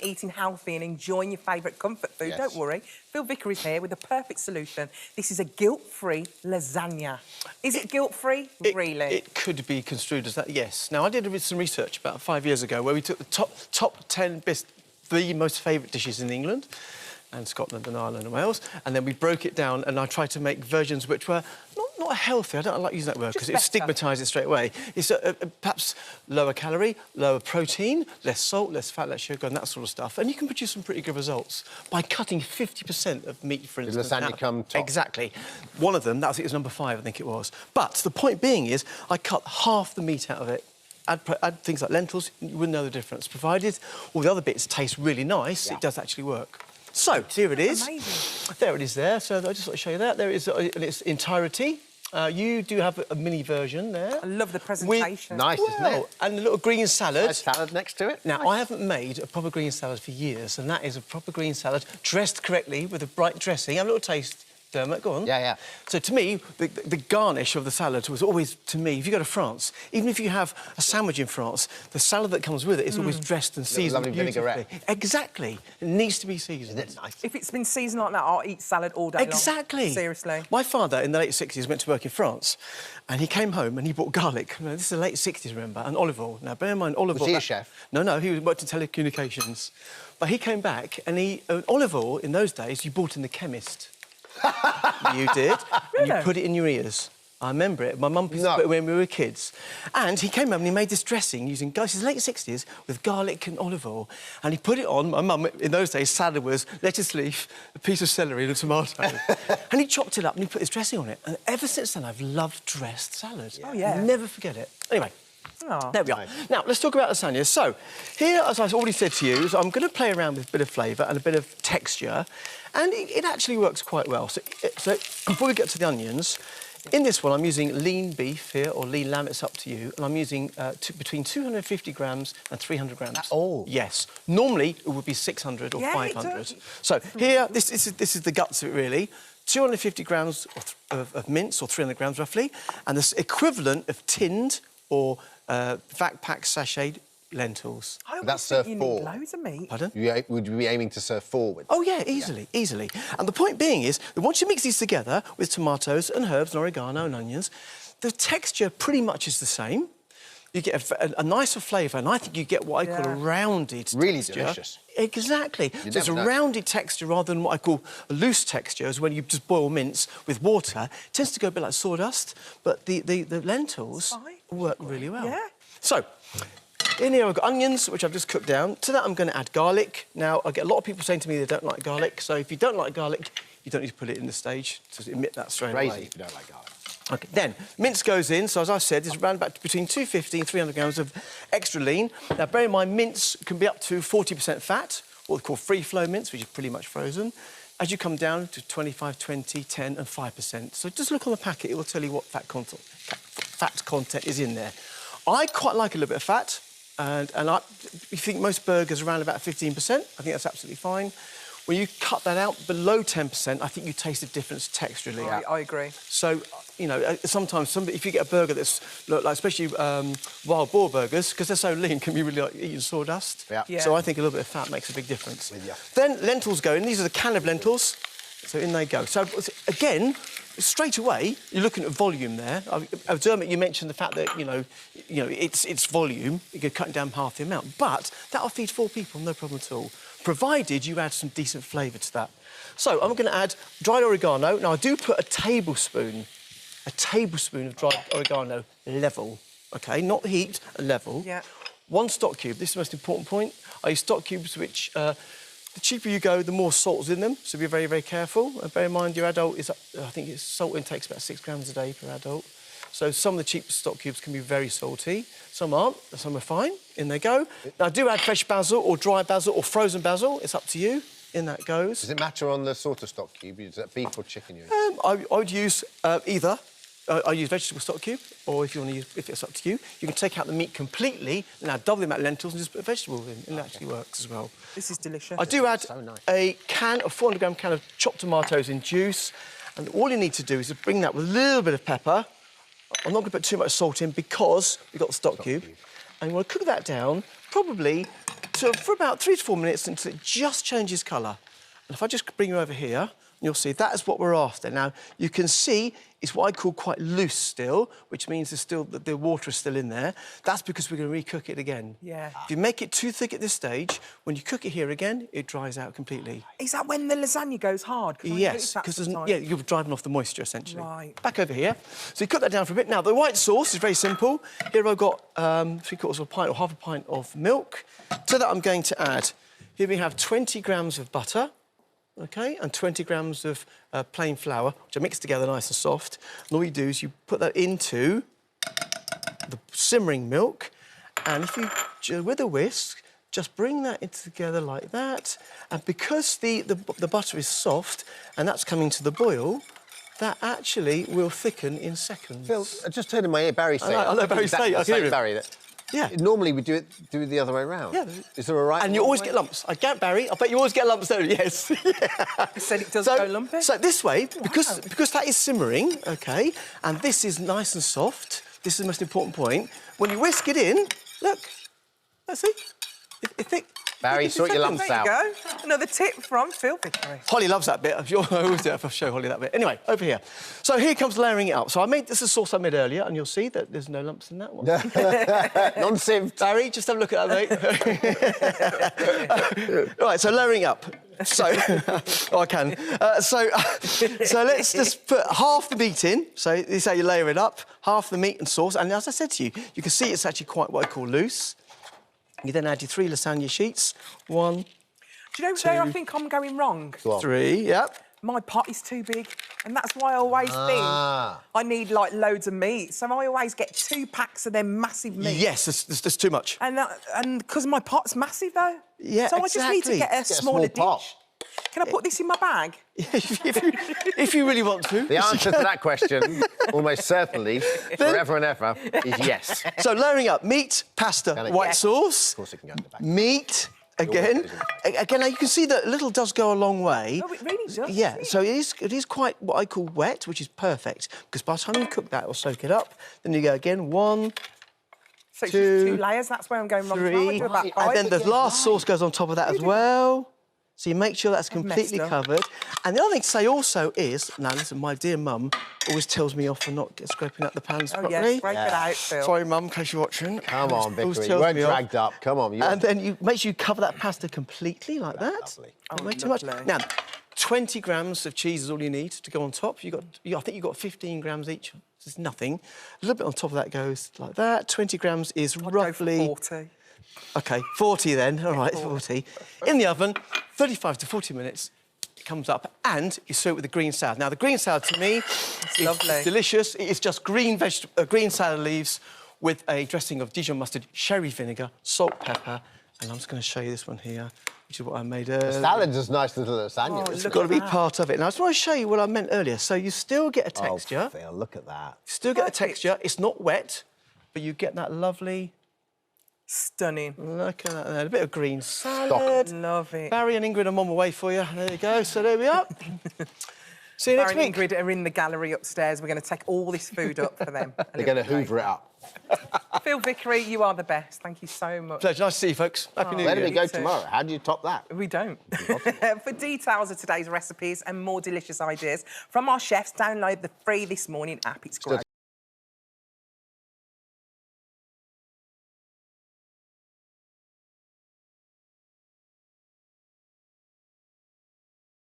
eating healthy and enjoying your favourite comfort food, don't worry. Phil Vickery's here with the perfect solution. This is a guilt-free lasagna. Is it guilt-free? Really? It could be construed as that, yes. Now, I did some research about 5 years ago where we took the top 10 the most favourite dishes in England and Scotland and Ireland and Wales, and then we broke it down and I tried to make versions which were not healthy. I don't like using that word because it stigmatises it straight away. It's perhaps lower calorie, lower protein, less salt, less fat, less sugar and that sort of stuff. And you can produce some pretty good results by cutting 50% of meat, for instance. Did lasagna come top? Exactly. One of them, it was number 5, I think it was. But the point being is I cut half the meat out of it. Add things like lentils, you wouldn't know the difference. Provided all the other bits taste really nice, it does actually work. So, here it is. Amazing. There it is there. So I just want to show you that. There it is in its entirety. You do have a mini version there. I love the presentation. Nice, isn't it? And a little green salad. A salad next to it. Now, I haven't made a proper green salad for years, and that is a proper green salad, dressed correctly with a bright dressing. Have a little taste, Dermot, go on. Yeah. So, to me, the garnish of the salad was always, to me, if you go to France, even if you have a sandwich in France, the salad that comes with it is always dressed and seasoned beautifully. Vinaigrette. Exactly. It needs to be seasoned. Isn't it nice? If it's been seasoned like that, I'll eat salad all day long. Exactly. Seriously. My father, in the late 60s, went to work in France, and he came home and he bought garlic. Now, this is the late 60s, remember, and olive oil. Now, bear in mind, olive oil... Was he a chef? No, he worked in telecommunications. But he came back, and olive oil, in those days, you bought in the chemist. You did. Really? And you put it in your ears. I remember it. My mum used to put it when we were kids. And he came home and he made this dressing using, guys, his late 60s, with garlic and olive oil. And he put it on. My mum, in those days, salad was lettuce leaf, a piece of celery and a tomato. And he chopped it up and he put this dressing on it. And ever since then, I've loved dressed salad. Oh, yeah. Never forget it. Anyway. Oh. There we are. Now, let's talk about lasagna. So, here, as I've already said to you, is I'm going to play around with a bit of flavour and a bit of texture, and it actually works quite well. So, before we get to the onions, in this one, I'm using lean beef here, or lean lamb, it's up to you, and I'm using between 250 grams and 300 grams. Oh. Yes. Normally, it would be 600 or 500. So, here, this is the guts of it, really. 250 grams of mince, or 300 grams, roughly, and the equivalent of tinned or vac pack sachet lentils. That's served forward. Loads of meat. Pardon? Would you be aiming to serve forward? Oh, yeah, easily. And the point being is that once you mix these together with tomatoes and herbs and oregano and onions, the texture pretty much is the same. You get a nicer flavour, and I think you get what I call a rounded texture. Really delicious. Exactly. So it's a rounded texture rather than what I call a loose texture, as when you just boil mince with water. It tends to go a bit like sawdust, but the lentils work really well. Yeah. So, in here I've got onions, which I've just cooked down. To that I'm going to add garlic. Now, I get a lot of people saying to me they don't like garlic, so if you don't like garlic, you don't need to put it in the stage to admit that straight away. Crazy if you don't like garlic. OK, then, mince goes in, so as I said, there's around about between 250 and 300 grams of extra lean. Now, bear in mind, mince can be up to 40% fat, what they call free-flow mince, which is pretty much frozen. As you come down to 25, 20, 10 and 5%. So just look on the packet, it will tell you what fat content is in there. I quite like a little bit of fat, and you think most burgers are around about 15%. I think that's absolutely fine. When you cut that out below 10%, I think you taste the difference texturally. Yeah, I agree. So, you know, sometimes if you get a burger that's, like, especially wild boar burgers, because they're so lean, can be really like eating sawdust. Yeah. So I think a little bit of fat makes a big difference. With you. Then lentils go in. These are the can of lentils. So in they go. So, again, straight away, you're looking at volume there. Dermot, you mentioned the fact that, you know, it's volume. You could cut down half the amount. But that'll feed 4 people, no problem at all, provided you add some decent flavour to that. So I'm going to add dried oregano. Now, I do put a tablespoon of dried oregano level, OK? Not heaped, level. Yeah. 1 stock cube. This is the most important point. I use stock cubes which... the cheaper you go, the more salt's in them, so be very, very careful. And bear in mind, your adult is, I think its salt intake's about 6 grams a day per adult. So some of the cheap stock cubes can be very salty. Some aren't, some are fine. In they go. Now, I do add fresh basil or dry basil or frozen basil. It's up to you. In that goes. Does it matter on the sort of stock cube? Is that beef or chicken you use? I would use either. I use vegetable stock cube, or if you want to use, if it's up to you, you can take out the meat completely and add double the amount of lentils and just put vegetables in, and it actually works as well. This is delicious. I do add a 400-gram can of chopped tomatoes in juice, and all you need to do is to bring that with a little bit of pepper. I'm not going to put too much salt in because we've got the stock cube. And you want to cook that down probably for about 3 to 4 minutes until it just changes colour. And if I just bring you over here, you'll see that is what we're after. Now, you can see it's what I call quite loose still, which means there's still the water is still in there. That's because we're going to recook it again. Yeah. If you make it too thick at this stage, when you cook it here again, it dries out completely. Is that when the lasagna goes hard? Yes, because you're driving off the moisture, essentially. Right. Back over here. So you cook that down for a bit. Now, the white sauce is very simple. Here I've got 3/4 of a pint or half a pint of milk. To that, I'm going to add, here we have 20 grams of butter, OK, and 20 grams of plain flour, which I mix together nice and soft. And all you do is you put that into the simmering milk, and if you, with a whisk, just bring that together like that. And because the butter is soft and that's coming to the boil, that actually will thicken in seconds. Phil, I just heard in my ear Barry say... I know Barry say, I hear him. Barry, that... Yeah. Normally we do it the other way around. Yeah. Is there a right... And you always get lumps. I get Barry. I bet you always get lumps, don't you? Yes. You said it does go lumpy? So this way, because that is simmering, OK, and this is nice and soft, this is the most important point, when you whisk it in, look, let's see, it's thick. Barry, sort your lumps out. There you go. Another tip from Phil Vickery. Holly loves that bit. I always do it if I show Holly that bit. Anyway, over here. So here comes layering it up. So this is a sauce I made earlier, and you'll see that there's no lumps in that one. Non-sieved. Barry, just have a look at that, mate. All right, so layering up. So, I can. So let's just put half the meat in. So this is how you layer it up. Half the meat and sauce. And as I said to you, you can see it's actually quite what I call loose. You then add your 3 lasagna sheets. 1, Do you know where I think I'm going wrong? 3, yep. My pot is too big, and that's why I always think I need, like, loads of meat. So I always get 2 packs of them massive meat. Yes, there's too much. And because my pot's massive, though. Yeah, so I just need to get a smaller pot. dish. Can I put this in my bag? if you really want to. The answer to that question, almost certainly, forever and ever, is yes. So layering up meat, pasta, white sauce, Of course it can go in the back. meat. Again, now you can see that a little does go a long way. Oh, it really does. Yeah, so it is quite what I call wet, which is perfect, because by the time you cook that, it'll soak it up. Then you go again, 1, So it's 2, just 2 layers, that's where I'm going wrong. 3, and then the last sauce goes on top of that as well. So you make sure that's completely covered. And the other thing to say also is, now listen, my dear mum always tells me off for not scraping up the pans properly. Oh, yes, scrape it out, Phil. Sorry, Mum, in case you're watching. Come on, Always Vickery, you tells weren't me off. dragged up. Come on. And then you make sure you cover that pasta completely like that. Lovely. Don't Oh, make too much. lovely. Now, 20 grams of cheese is all you need to go on top. I think you've got 15 grams each. It's nothing. A little bit on top of that goes like that. 20 grams is roughly... Go for 40. OK, 40 then. All right, 40. In the oven, 35 to 40 minutes. It comes up, and you serve it with the green salad. Now, the green salad, to me, is lovely. Delicious. It is just green salad leaves with a dressing of Dijon mustard, sherry vinegar, salt, pepper, and I'm just going to show you this one here, which is what I made earlier. The salad's a nice little lasagna. Oh, It's look got to at be that. part of it. Now, I just want to show you what I meant earlier. So you still get a texture. Oh, Phil, look at that. You still get a Perfect. texture. It's not wet, but you get that lovely... Stunning. Look at that there. A bit of green salad. Love it. Barry and Ingrid, I'm on my way for you. There you go. So there we are. See you next Barry week. and Ingrid are in the gallery upstairs. We're going to take all this food up for them. They're going to hoover it up. Phil Vickery, you are the best. Thank you so much. Pleasure. Nice to see you, folks. Happy New Where do Year. we go too. tomorrow? How do you top that? We don't. For details of today's recipes and more delicious ideas from our chefs, download the free This Morning app. It's great.